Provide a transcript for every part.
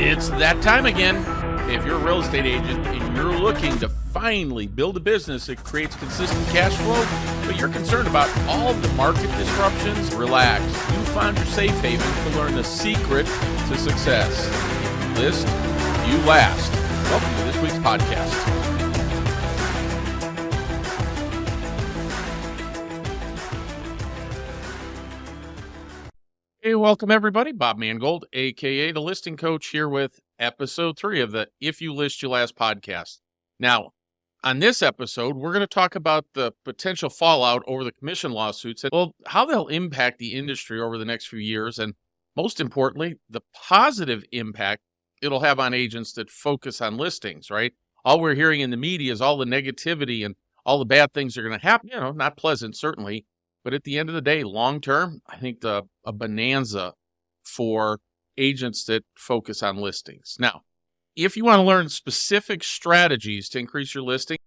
It's that time again. If you're a real estate agent and you're looking to finally build a business that creates consistent cash flow, but you're concerned about all of the market disruptions, relax. You found your safe haven to learn the secret to success. List, you last. Welcome to this week's podcast. Hey, welcome everybody. Bob Mangold, aka the Listing Coach, here with episode 3 of the If You List, You Last podcast. Now, on this episode, we're going to talk about the potential fallout over the commission lawsuits and, well, how they'll impact the industry over the next few years, and most importantly, the positive impact it'll have on agents that focus on listings, right? All we're hearing in the media is all the negativity and all the bad things are going to happen. You know, not pleasant, certainly. But at the end of the day, long term, I think a bonanza for agents that focus on listings. Now, if you want to learn specific strategies to increase your listing,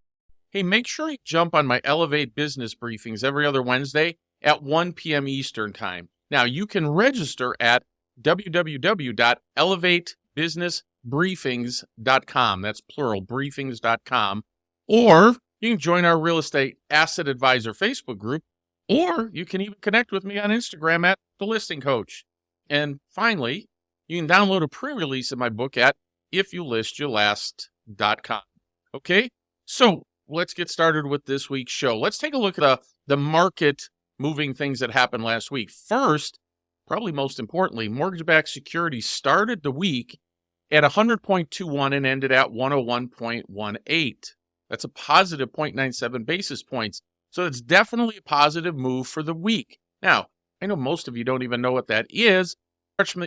hey, make sure you jump on my Elevate Business Briefings every other Wednesday at 1 p.m. Eastern Time. Now, you can register at www.elevatebusinessbriefings.com. That's plural, briefings.com. Or you can join our Real Estate Asset Advisor Facebook group. Or you can even connect with me on Instagram at The Listing Coach. And finally, you can download a pre-release of my book at ifyoulistyourlast.com. Okay, so let's get started with this week's show. Let's take a look at the market moving things that happened last week. First, probably most importantly, mortgage-backed securities started the week at 100.21 and ended at 101.18. That's a positive 0.97 basis points. So it's definitely a positive move for the week. Now, I know most of you don't even know what that is.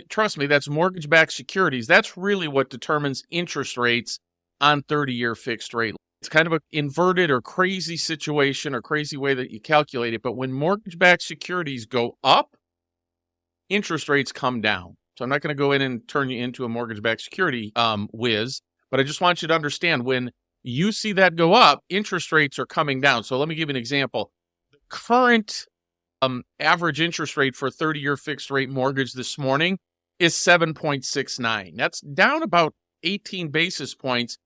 Trust me, that's mortgage-backed securities. That's really what determines interest rates on 30-year fixed rate. It's kind of an inverted or crazy situation or crazy way that you calculate it. But when mortgage-backed securities go up, interest rates come down. So I'm not going to go in and turn you into a mortgage-backed security whiz, but I just want you to understand when you see that go up, interest rates are coming down. So let me give you an example. The current average interest rate for a 30-year fixed rate mortgage this morning is 7.69. That's down about 18 basis points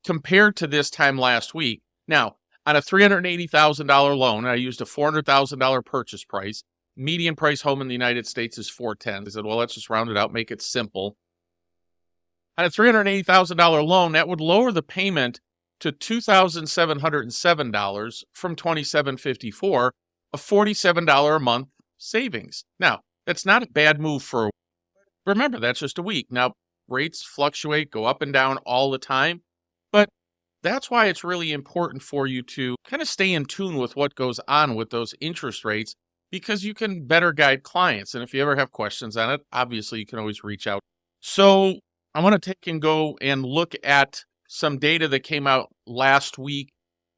compared to this time last week. Now, on a $380,000 loan, I used a $400,000 purchase price. Median price home in the United States is $410,000. I said, well, let's just round it out, make it simple. On a $380,000 loan, that would lower the payment to $2,707 from $2,754, a $47 a month savings. Now, that's not a bad move for, remember, that's just a week. Now, rates fluctuate, go up and down all the time, but that's why it's really important for you to kind of stay in tune with what goes on with those interest rates, because you can better guide clients. And if you ever have questions on it, obviously you can always reach out. So I want to take and go and look at some data that came out last week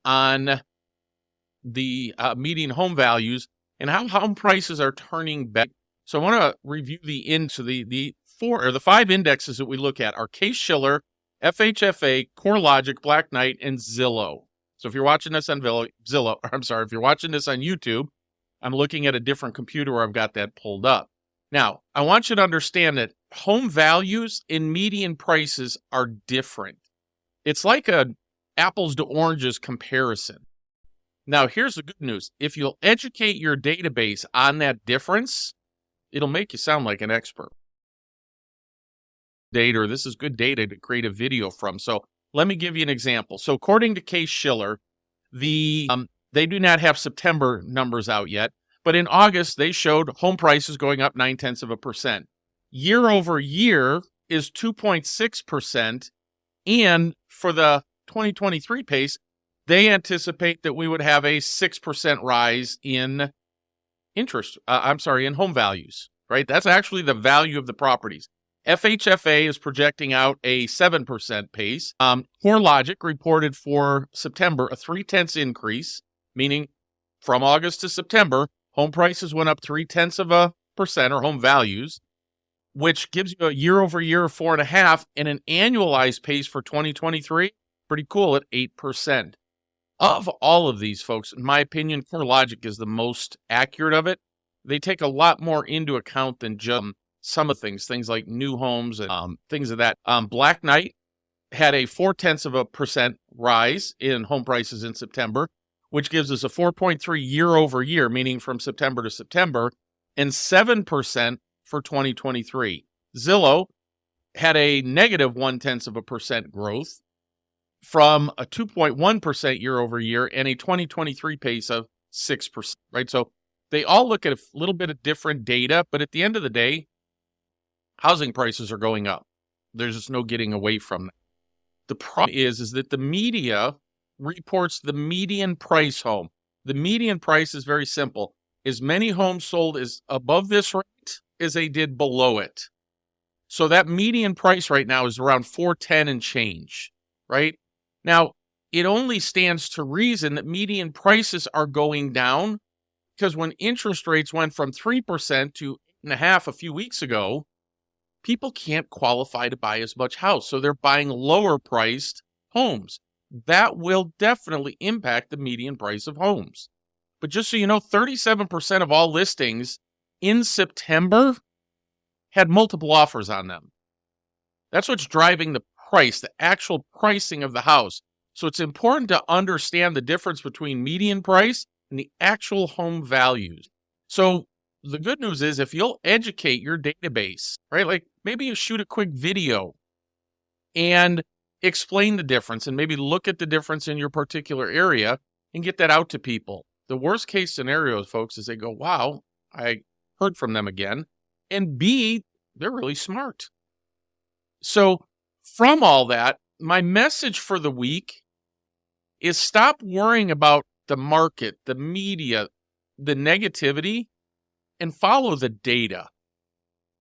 on the median home values and how home prices are turning back. So I want to review the 5 indexes that we look at are Case-Shiller, FHFA, CoreLogic, Black Knight, and Zillow. So if you're watching this on if you're watching this on YouTube, I'm looking at a different computer where I've got that pulled up. Now, I want you to understand that home values and median prices are different. It's like a apples to oranges comparison. Now, here's the good news. If you'll educate your database on that difference, it'll make you sound like an expert. This is good data to create a video from. So let me give you an example. So according to Case-Shiller, they do not have September numbers out yet, but in August, they showed home prices going up 0.9%. Year over year is 2.6%. And for the 2023 pace, they anticipate that we would have a 6% rise in in home values, right? That's actually the value of the properties. FHFA is projecting out a 7% pace. CoreLogic reported for September a 0.3 increase, meaning from August to September, home prices went up 0.3%, or home values, which gives you a year-over-year of 4.5%, and an annualized pace for 2023, pretty cool at 8%. Of all of these, folks, in my opinion, CoreLogic is the most accurate of it. They take a lot more into account than just some of things like new homes and things of that. Black Knight had a 0.4% rise in home prices in September, which gives us a 4.3 year over year, meaning from September to September, and 7% for 2023. Zillow had a negative 0.1% growth from a 2.1% year over year and a 2023 pace of 6%, right? So they all look at a little bit of different data, but at the end of the day, housing prices are going up. There's just no getting away from that. The problem is that the media reports the median price home. The median price is very simple. As many homes sold as above this rate as they did below it. So that median price right now is around 410 and change, right? Now, it only stands to reason that median prices are going down because when interest rates went from 3% to 8.5% a few weeks ago, people can't qualify to buy as much house. So they're buying lower priced homes. That will definitely impact the median price of homes. But just so you know, 37% of all listings in September had multiple offers on them. That's what's driving the price, the actual pricing of the house. So it's important to understand the difference between median price and the actual home values. So the good news is if you'll educate your database, right? Like maybe you shoot a quick video and explain the difference and maybe look at the difference in your particular area and get that out to people. The worst case scenario, folks, is they go, wow, I heard from them again. And B, they're really smart. So from all that, my message for the week is stop worrying about the market, the media, the negativity, and follow the data.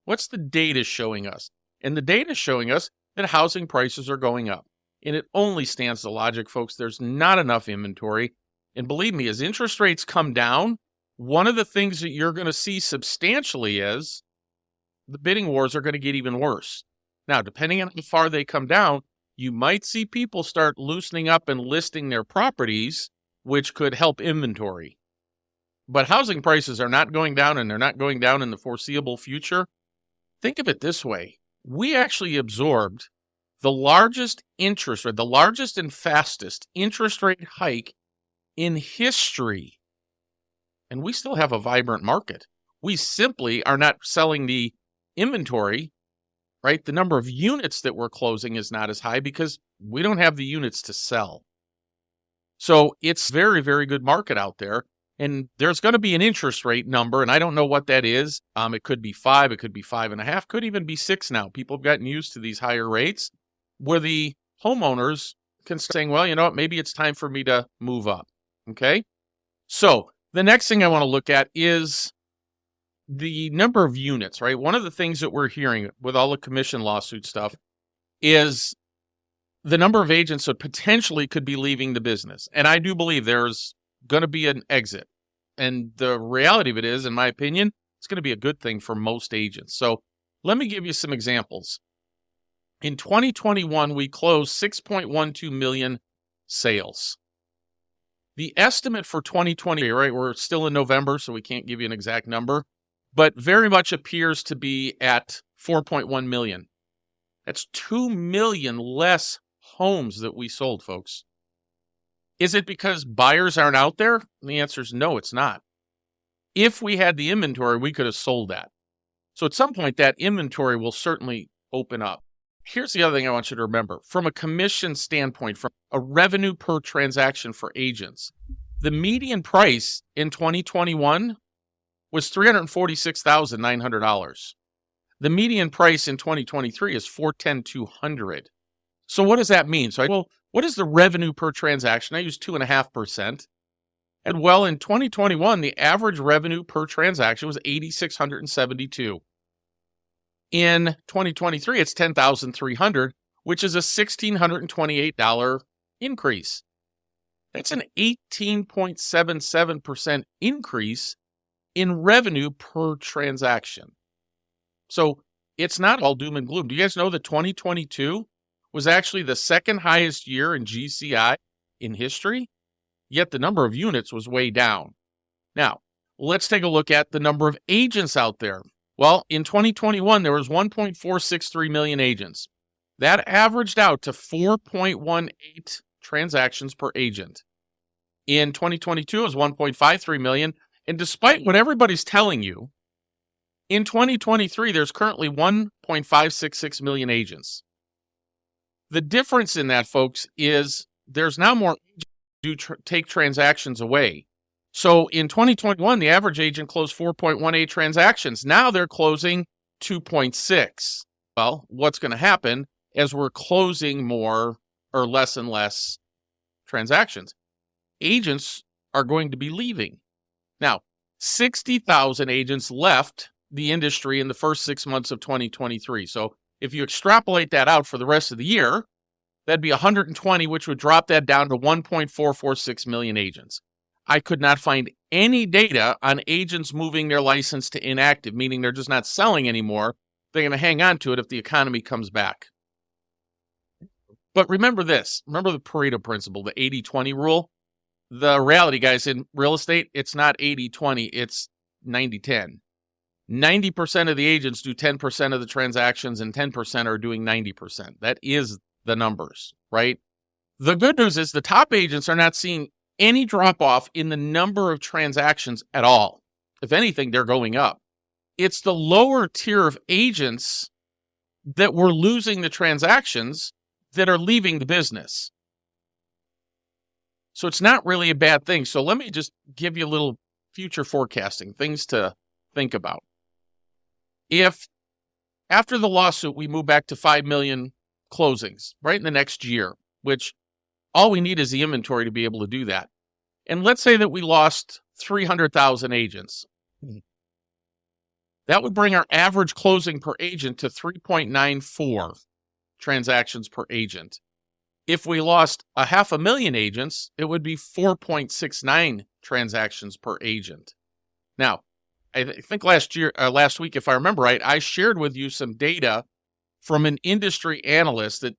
What's the data showing us? And the data is showing us that housing prices are going up. And it only stands to logic, folks. There's not enough inventory. And believe me, as interest rates come down, one of the things that you're going to see substantially is the bidding wars are going to get even worse. Now, depending on how far they come down, you might see people start loosening up and listing their properties, which could help inventory. But housing prices are not going down, and they're not going down in the foreseeable future. Think of it this way. We actually absorbed the largest interest rate, the largest and fastest interest rate hike in history. And we still have a vibrant market. We simply are not selling the inventory, right? The number of units that we're closing is not as high because we don't have the units to sell. So it's very, very good market out there. And there's going to be an interest rate number, and I don't know what that is. It could be 5, it could be 5.5, could even be 6 now. People have gotten used to these higher rates where the homeowners can start saying, well, you know what, maybe it's time for me to move up. Okay? So the next thing I want to look at is the number of units, right? One of the things that we're hearing with all the commission lawsuit stuff is the number of agents that potentially could be leaving the business. And I do believe there's going to be an exit. And the reality of it is, in my opinion, it's going to be a good thing for most agents. So let me give you some examples. In 2021, we closed 6.12 million sales. The estimate for 2020, right, we're still in November, so we can't give you an exact number, but very much appears to be at 4.1 million. That's 2 million less homes that we sold, folks. Is it because buyers aren't out there? And the answer is no, it's not. If we had the inventory, we could have sold that. So at some point, that inventory will certainly open up. Here's the other thing I want you to remember. From a commission standpoint, from a revenue per transaction for agents, the median price in 2021 was $346,900. The median price in 2023 is $410,200. So what does that mean? So what is the revenue per transaction? I use 2.5%. And well, in 2021, the average revenue per transaction was $8,672. In 2023, it's $10,300, which is a $1,628 increase. That's an 18.77% increase in revenue per transaction. So it's not all doom and gloom. Do you guys know that 2022 was actually the second highest year in GCI in history? Yet the number of units was way down. Now, let's take a look at the number of agents out there. Well, in 2021, there was 1.463 million agents. That averaged out to 4.18 transactions per agent. In 2022, it was 1.53 million. And despite what everybody's telling you, in 2023, there's currently 1.566 million agents. The difference in that, folks, is there's now more agents who take transactions away. So in 2021, the average agent closed 4.18 transactions. Now they're closing 2.6. Well, what's going to happen as we're closing more or less and less transactions? Agents are going to be leaving. Now, 60,000 agents left the industry in the first 6 months of 2023. So if you extrapolate that out for the rest of the year, that'd be 120, which would drop that down to 1.446 million agents. I could not find any data on agents moving their license to inactive, meaning they're just not selling anymore. They're going to hang on to it if the economy comes back. But remember this. Remember the Pareto principle, the 80-20 rule? The reality, guys, in real estate, it's not 80-20, it's 90-10. 90% of the agents do 10% of the transactions, and 10% are doing 90%. That is the numbers, right? The good news is the top agents are not seeing any drop-off in the number of transactions at all. If anything, they're going up. It's the lower tier of agents that were losing the transactions that are leaving the business. So it's not really a bad thing. So let me just give you a little future forecasting, things to think about. If after the lawsuit we move back to 5 million closings right in the next year, which all we need is the inventory to be able to do that. And let's say that we lost 300,000 agents. That would bring our average closing per agent to 3.94 transactions per agent. If we lost 500,000 agents, it would be 4.69 transactions per agent. Now, I think last week, if I remember right, I shared with you some data from an industry analyst that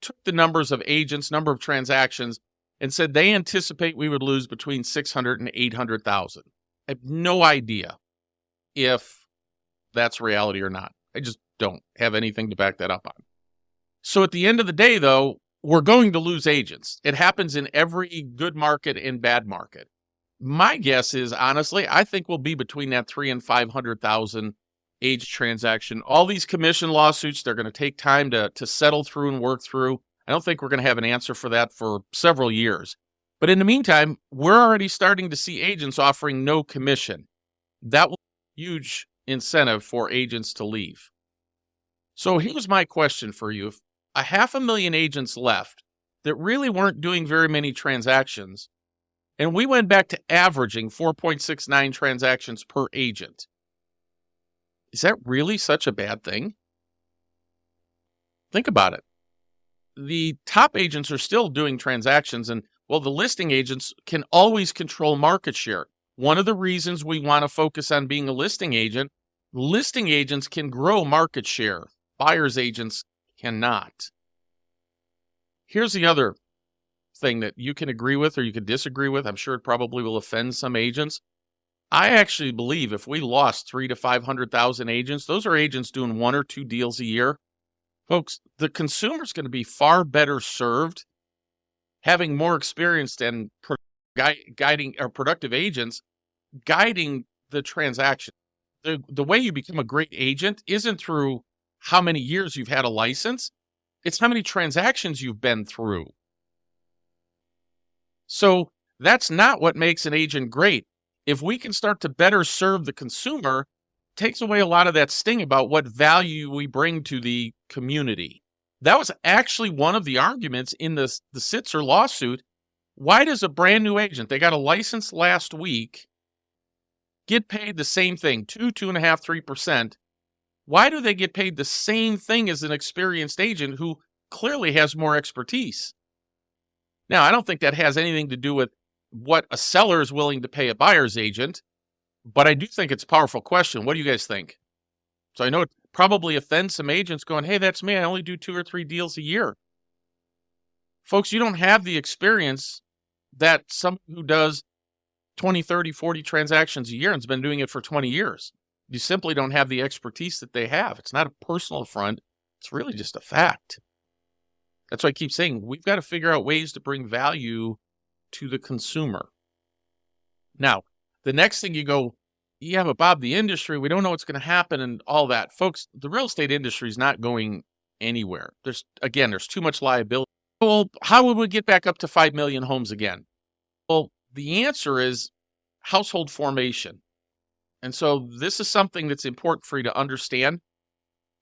took the numbers of agents, number of transactions, and said they anticipate we would lose between 600 and 800,000. I have no idea if that's reality or not. I just don't have anything to back that up on. So at the end of the day, though, we're going to lose agents. It happens in every good market and bad market. My guess is, honestly, I think we'll be between that 300,000 and 500,000 age transaction. All these commission lawsuits, they're going to take time to settle through and work through. I don't think we're going to have an answer for that for several years. But in the meantime, we're already starting to see agents offering no commission. That will be a huge incentive for agents to leave. So here's my question for you. If 500,000 agents left that really weren't doing very many transactions, and we went back to averaging 4.69 transactions per agent, is that really such a bad thing? Think about it. The top agents are still doing transactions, and well, the listing agents can always control market share. One of the reasons we want to focus on being a listing agents can grow market share. Buyer's agents cannot. Here's the other thing that you can agree with or you can disagree with. I'm sure it probably will offend some agents. I actually believe if we lost 300,000 to 500,000 agents, those are agents doing 1 or 2 deals a year. Folks, the consumer's going to be far better served having more experienced and guiding or productive agents guiding the transaction. The way you become a great agent isn't through how many years you've had a license. It's how many transactions you've been through. So that's not what makes an agent great. If we can start to better serve the consumer, it takes away a lot of that sting about what value we bring to the community. That was actually one of the arguments in the Sitzer lawsuit. Why does a brand new agent, they got a license last week, get paid the same thing, 2.5%, 3%? Why do they get paid the same thing as an experienced agent who clearly has more expertise? Now, I don't think that has anything to do with what a seller is willing to pay a buyer's agent, but I do think it's a powerful question. What do you guys think? So I know it probably offends some agents going, hey, that's me. I only do 2 or 3 deals a year. Folks, you don't have the experience that someone who does 20, 30, 40 transactions a year and has been doing it for 20 years. You simply don't have the expertise that they have. It's not a personal affront. It's really just a fact. That's why I keep saying we've got to figure out ways to bring value to the consumer. Now, the next thing you go, yeah, but Bob, the industry, we don't know what's going to happen and all that. Folks, the real estate industry is not going anywhere. There's too much liability. Well, how would we get back up to 5 million homes again? Well, the answer is household formation. And so this is something that's important for you to understand.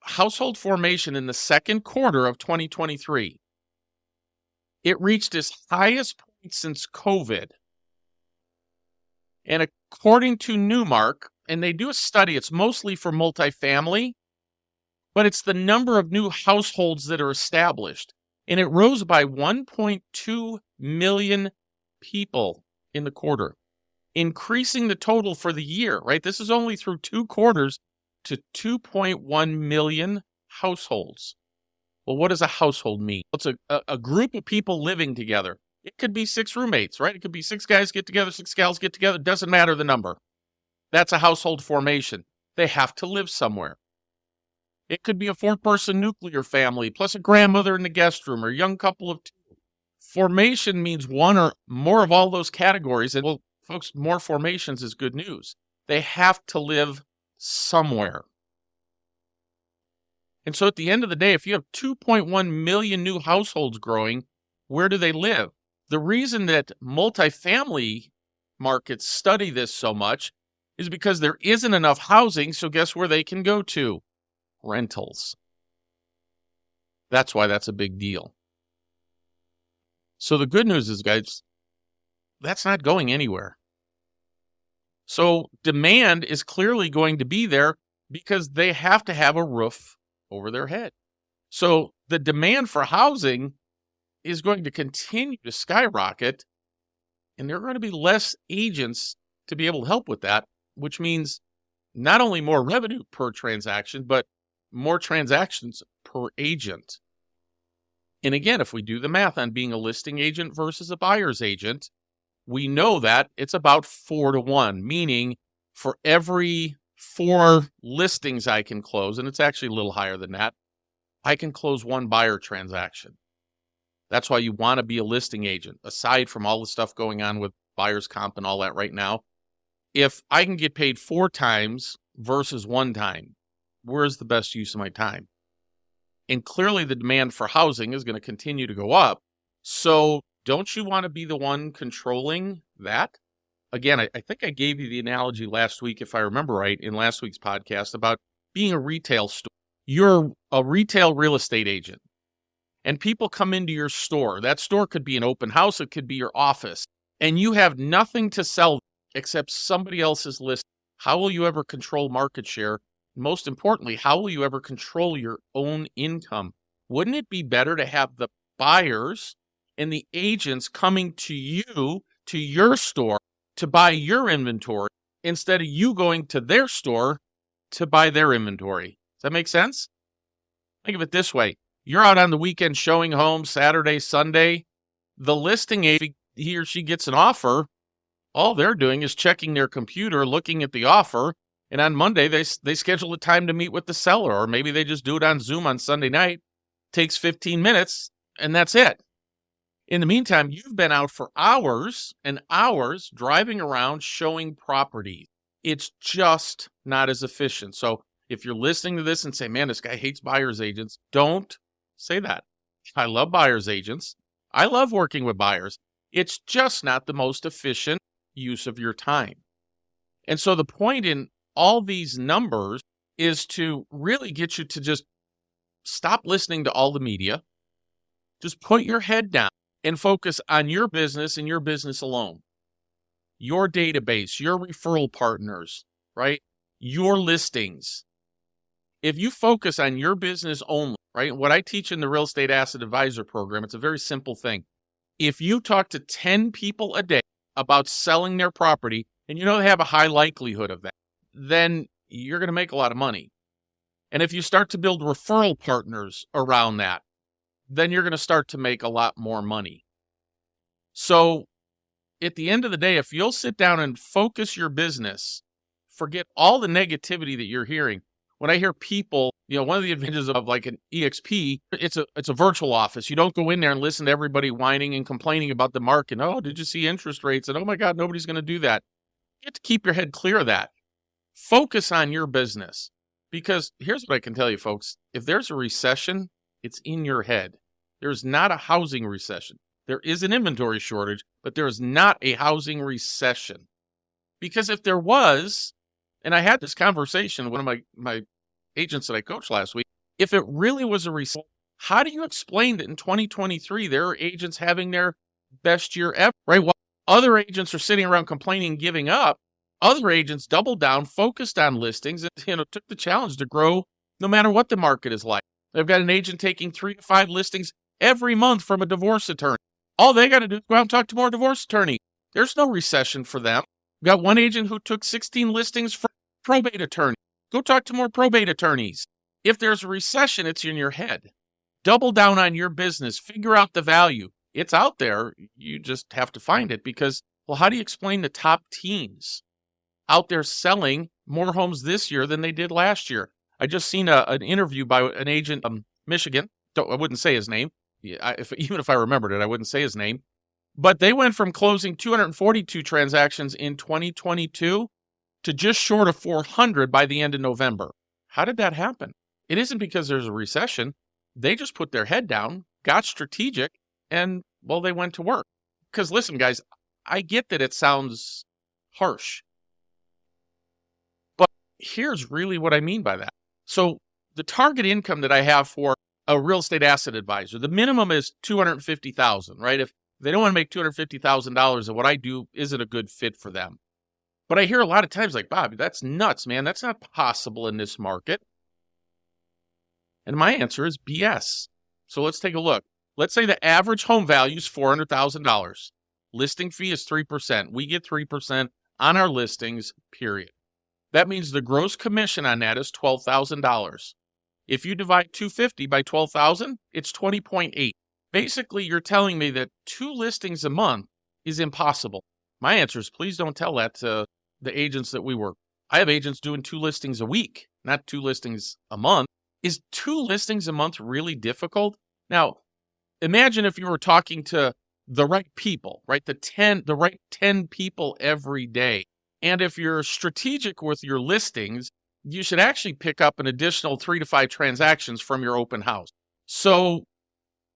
Household formation in the second quarter of 2023, it reached its highest point since COVID. And according to Newmark, and they do a study, it's mostly for multifamily, but it's the number of new households that are established. And it rose by 1.2 million people in the quarter, increasing the total for the year, right? This is only through 2 quarters to 2.1 million households. Well, what does a household mean? It's a group of people living together. It could be 6 roommates, right? It could be 6 guys get together, 6 gals get together. Doesn't matter the number. That's a household formation. They have to live somewhere. It could be a 4-person nuclear family, plus a grandmother in the guest room, or a young couple of 2. Formation means one or more of all those categories. And, well, folks, more formations is good news. They have to live somewhere. And so at the end of the day, if you have 2.1 million new households growing, where do they live? The reason that multifamily markets study this so much is because there isn't enough housing, so guess where they can go to? Rentals. That's why that's a big deal. So the good news is, guys, that's not going anywhere. So demand is clearly going to be there because they have to have a roof over their head. So the demand for housing is going to continue to skyrocket, and there are going to be less agents to be able to help with that, which means not only more revenue per transaction, but more transactions per agent. And again, if we do the math on being a listing agent versus a buyer's agent, we know that it's about 4-to-1, meaning for every 4 listings I can close, and it's actually a little higher than that, I can close 1 buyer transaction. That's why you want to be a listing agent, aside from all the stuff going on with buyer's comp and all that right now. If I can get paid 4 times versus 1 time, where's the best use of my time? And clearly the demand for housing is going to continue to go up. So don't you want to be the one controlling that? Again, I think I gave you the analogy last week, if I remember right, in last week's podcast about being a retail store. You're a retail real estate agent, and people come into your store. That store could be an open house. It could be your office, and you have nothing to sell except somebody else's list. How will you ever control market share? Most importantly, how will you ever control your own income? Wouldn't it be better to have the buyers and the agents coming to you, to your store, to buy your inventory, instead of you going to their store to buy their inventory? Does that make sense? Think of it this way. You're out on the weekend showing homes, Saturday, Sunday. The listing agent, he or she gets an offer. All they're doing is checking their computer, looking at the offer, and on Monday, they schedule a time to meet with the seller, or maybe they just do it on Zoom on Sunday night. Takes 15 minutes, and that's it. In the meantime, you've been out for hours and hours driving around showing properties. It's just not as efficient. So if you're listening to this and say, man, this guy hates buyer's agents, don't say that. I love buyer's agents. I love working with buyers. It's just not the most efficient use of your time. And so the point in all these numbers is to really get you to just stop listening to all the media. Just put your head down and focus on your business and your business alone. Your database, your referral partners, right? Your listings. If you focus on your business only, right? What I teach in the Real Estate Asset Advisor program, it's a very simple thing. If you talk to 10 people a day about selling their property, and you know they have a high likelihood of that, then you're going to make a lot of money. And if you start to build referral partners around that, then you're going to start to make a lot more money. So at the end of the day, if you'll sit down and focus your business, forget all the negativity that you're hearing. When I hear people, one of the advantages of like an EXP, it's a virtual office. You don't go in there and listen to everybody whining and complaining about the market. Oh, did you see interest rates? And oh my God, nobody's going to do that. You have to keep your head clear of that. Focus on your business. Because here's what I can tell you, folks. If there's a recession, it's in your head. There's not a housing recession. There is an inventory shortage, but there is not a housing recession. Because if there was, and I had this conversation with one of my agents that I coached last week, if it really was a recession, how do you explain that in 2023 there are agents having their best year ever, right? While other agents are sitting around complaining, giving up, other agents doubled down, focused on listings, and took the challenge to grow no matter what the market is like. I've got an agent taking 3 to 5 listings every month from a divorce attorney. All they got to do is go out and talk to more divorce attorneys. There's no recession for them. We've got one agent who took 16 listings from probate attorney. Go talk to more probate attorneys. If there's a recession, it's in your head. Double down on your business. Figure out the value. It's out there. You just have to find it because, well, how do you explain the top teams out there selling more homes this year than they did last year? I just seen an interview by an agent from Michigan. I wouldn't say his name. Even if I remembered it, I wouldn't say his name. But they went from closing 242 transactions in 2022 to just short of 400 by the end of November. How did that happen? It isn't because there's a recession. They just put their head down, got strategic, and, well, they went to work. Because listen, guys, I get that it sounds harsh. But here's really what I mean by that. So the target income that I have for a real estate asset advisor, the minimum is $250,000, right? If they don't want to make $250,000 and what I do isn't a good fit for them. But I hear a lot of times like, Bob, that's nuts, man. That's not possible in this market. And my answer is BS. So let's take a look. Let's say the average home value is $400,000. Listing fee is 3%. We get 3% on our listings, period. That means the gross commission on that is $12,000. If you divide 250 by 12,000, it's 20.8. Basically, you're telling me that 2 listings a month is impossible. My answer is please don't tell that to the agents that we work. I have agents doing 2 listings a week, not 2 listings a month. Is 2 listings a month really difficult? Now, imagine if you were talking to the right people, right? The right 10 people every day. And if you're strategic with your listings, you should actually pick up an additional 3 to 5 transactions from your open house. So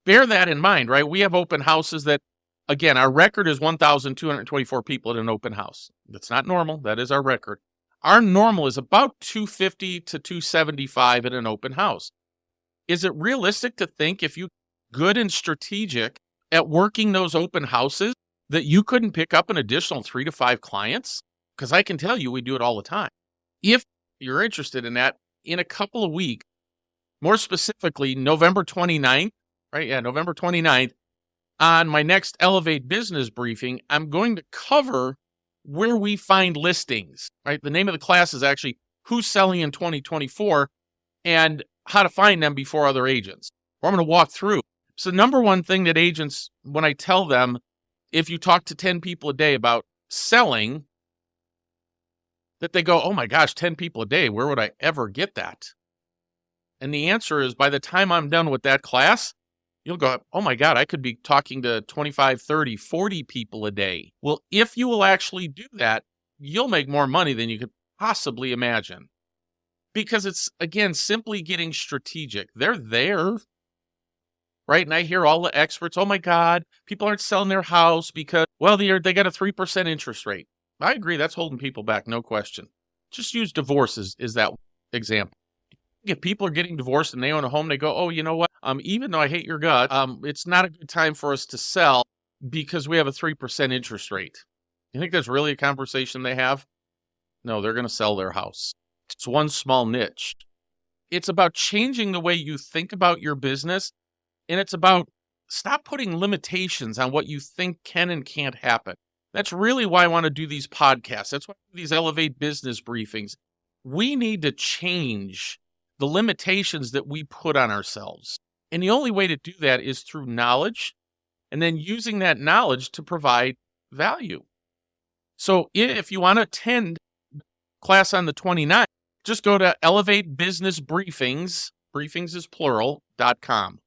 bear that in mind, right? We have open houses that, again, our record is 1,224 people at an open house. That's not normal. That is our record. Our normal is about 250 to 275 at an open house. Is it realistic to think if you're good and strategic at working those open houses that you couldn't pick up an additional 3 to 5 clients? Because I can tell you we do it all the time. If you're interested in that, in a couple of weeks, more specifically November 29th, right? Yeah, November 29th, on my next Elevate Business Briefing, I'm going to cover where we find listings, right? The name of the class is actually Who's Selling in 2024 and how to find them before other agents. Or I'm going to walk through. So the number one thing that agents, when I tell them, if you talk to 10 people a day about selling, that they go, oh my gosh, 10 people a day, where would I ever get that? And the answer is by the time I'm done with that class, you'll go, oh my God, I could be talking to 25, 30, 40 people a day. Well, if you will actually do that, you'll make more money than you could possibly imagine. Because it's, again, simply getting strategic. They're there, right? And I hear all the experts, oh my God, people aren't selling their house because, well, they got a 3% interest rate. I agree, that's holding people back, no question. Just use divorce as that example. If people are getting divorced and they own a home, they go, oh, you know what? Even though I hate your gut, it's not a good time for us to sell because we have a 3% interest rate. You think that's really a conversation they have? No, they're going to sell their house. It's one small niche. It's about changing the way you think about your business, and it's about stop putting limitations on what you think can and can't happen. That's really why I want to do these podcasts. That's why I do these Elevate Business Briefings. We need to change the limitations that we put on ourselves. And the only way to do that is through knowledge and then using that knowledge to provide value. So if you want to attend class on the 29th, just go to elevatebusinessbriefings, briefings is plural.com,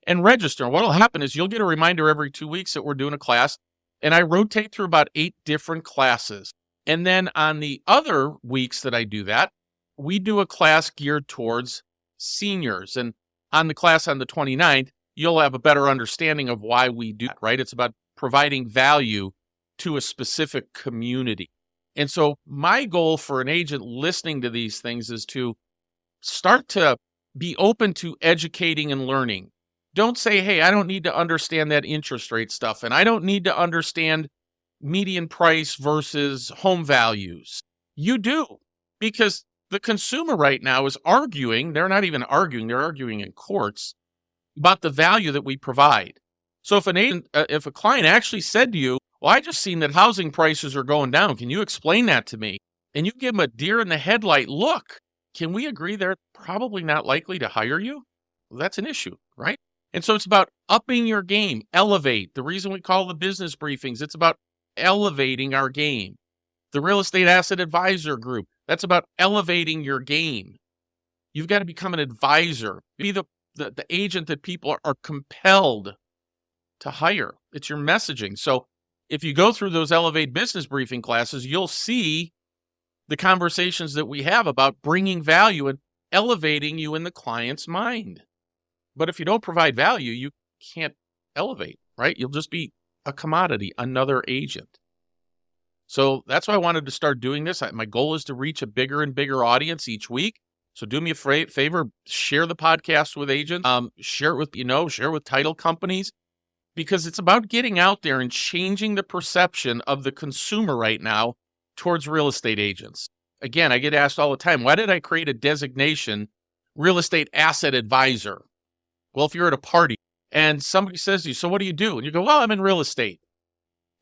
and register. What will happen is you'll get a reminder every 2 weeks that we're doing a class, and I rotate through about 8 different classes. And then on the other weeks that I do that, we do a class geared towards seniors. And on the class on the 29th, you'll have a better understanding of why we do that, right? It's about providing value to a specific community. And so my goal for an agent listening to these things is to start to be open to educating and learning. Don't say, hey, I don't need to understand that interest rate stuff, and I don't need to understand median price versus home values. You do, because the consumer right now is arguing. They're not even arguing. They're arguing in courts about the value that we provide. So if if a client actually said to you, well, I just seen that housing prices are going down. Can you explain that to me? And you give them a deer in the headlight look. Can we agree they're probably not likely to hire you? Well, that's an issue, right? And so it's about upping your game, elevate. The reason we call the business briefings, it's about elevating our game. The Real Estate Asset Advisor Group, that's about elevating your game. You've got to become an advisor. Be the agent that people are compelled to hire. It's your messaging. So if you go through those Elevate Business Briefing classes, you'll see the conversations that we have about bringing value and elevating you in the client's mind. But if you don't provide value, you can't elevate, right? You'll just be a commodity, another agent. So that's why I wanted to start doing this. My goal is to reach a bigger and bigger audience each week. So do me a favor, share the podcast with agents, share it with title companies, because it's about getting out there and changing the perception of the consumer right now towards real estate agents. Again, I get asked all the time, why did I create a designation, real estate asset advisor? Well, if you're at a party and somebody says to you, so what do you do? And you go, well, I'm in real estate.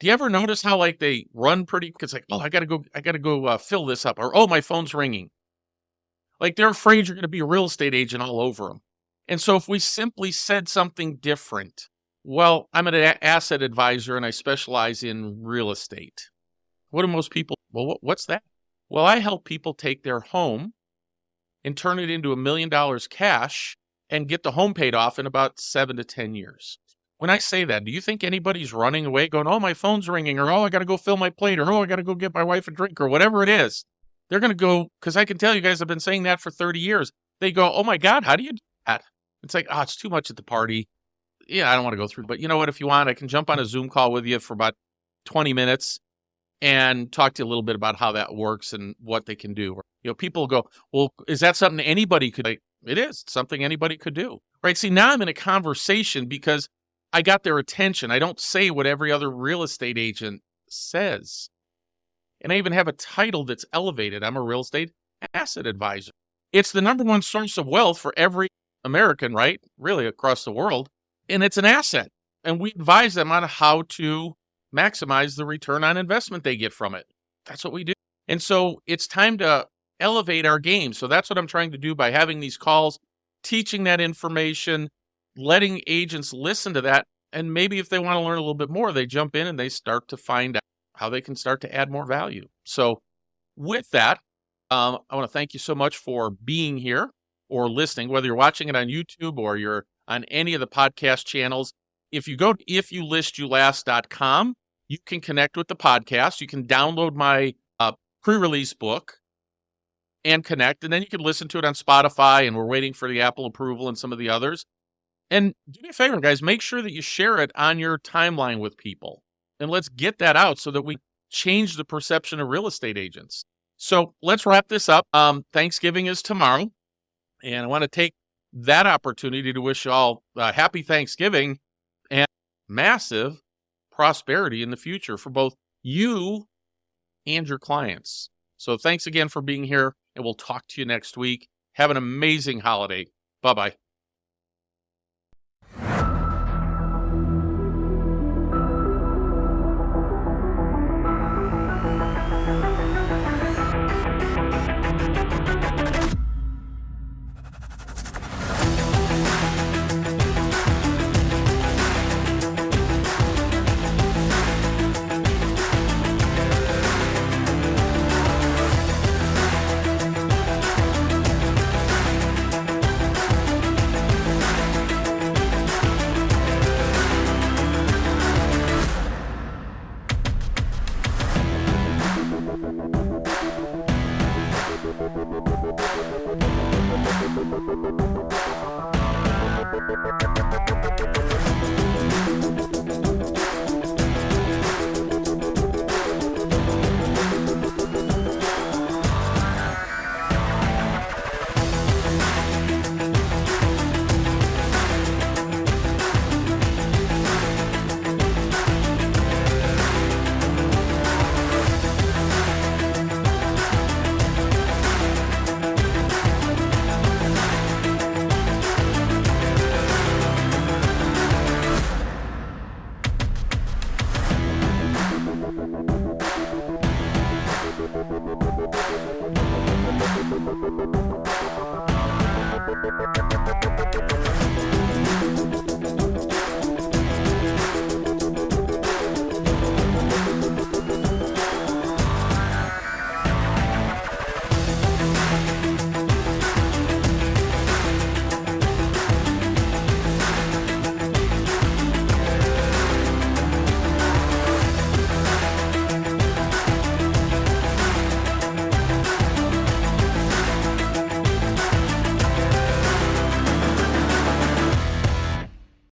Do you ever notice how they run pretty? It's like, oh, I gotta go fill this up, or oh, my phone's ringing. Like they're afraid you're going to be a real estate agent all over them. And so if we simply said something different, well, I'm an asset advisor and I specialize in real estate. What do most people? Well, what's that? Well, I help people take their home and turn it into $1 million cash and get the home paid off in about 7 to 10 years. When I say that, do you think anybody's running away going, oh, my phone's ringing, or oh, I got to go fill my plate, or oh, I got to go get my wife a drink, or whatever it is? They're going to go, because I can tell you guys have been saying that for 30 years. They go, oh my God, how do you do that? It's like, oh, it's too much at the party. Yeah, I don't want to go through. But you know what? If you want, I can jump on a Zoom call with you for about 20 minutes and talk to you a little bit about how that works and what they can do. People go, well, is that something anybody could do? It is. It's something anybody could do. Right? See, now I'm in a conversation because I got their attention. I don't say what every other real estate agent says. And I even have a title that's elevated. I'm a real estate asset advisor. It's the number one source of wealth for every American, right? Really across the world. And it's an asset. And we advise them on how to maximize the return on investment they get from it. That's what we do. And so it's time to elevate our game. So that's what I'm trying to do by having these calls, teaching that information, letting agents listen to that. And maybe if they want to learn a little bit more, they jump in and they start to find out how they can start to add more value. So with that, I want to thank you so much for being here or listening, whether you're watching it on YouTube or you're on any of the podcast channels. If you go to ifyoulistyouLast.com, you can connect with the podcast. You can download my pre-release book and connect, and then you can listen to it on Spotify, and we're waiting for the Apple approval and some of the others. And do me a favor, guys, make sure that you share it on your timeline with people. And let's get that out so that we change the perception of real estate agents. So let's wrap this up. Thanksgiving is tomorrow, and I want to take that opportunity to wish you all happy Thanksgiving and massive prosperity in the future for both you and your clients. So thanks again for being here, and we'll talk to you next week. Have an amazing holiday. Bye-bye. Thank you.